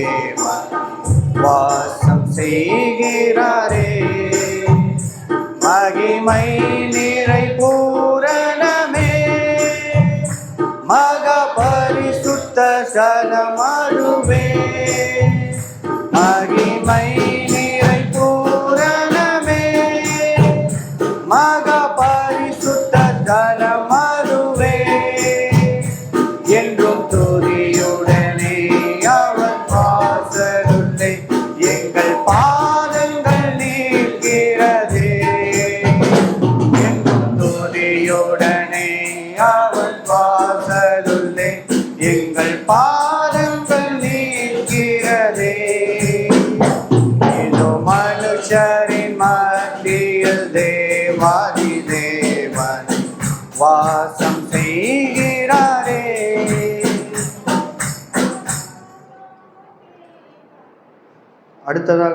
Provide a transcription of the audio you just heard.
தேவன் வாசம் செய்கிறாரே. மகிமை நிறை பூரணமே மகா பரிசுத்த ஸ்தலமதுவே. மகிமை நிறை பூரணமே மகா பரிசுத்த ஸ்தலமதுவே. என்றும் துதியுடனே அவர் வாசலுள்ளே எங்கள் பாதங்கள் நீக்கிறதே. என்றும் துதியுடனே அவர் வாசலுள்ளே எங்கள் பாதங்கள் நீக்கிறதே. இதோ மனுஷரின் மத்தியில் தேவாதி தேவன் வாசம் செய்கிறாரே. அடுத்ததாக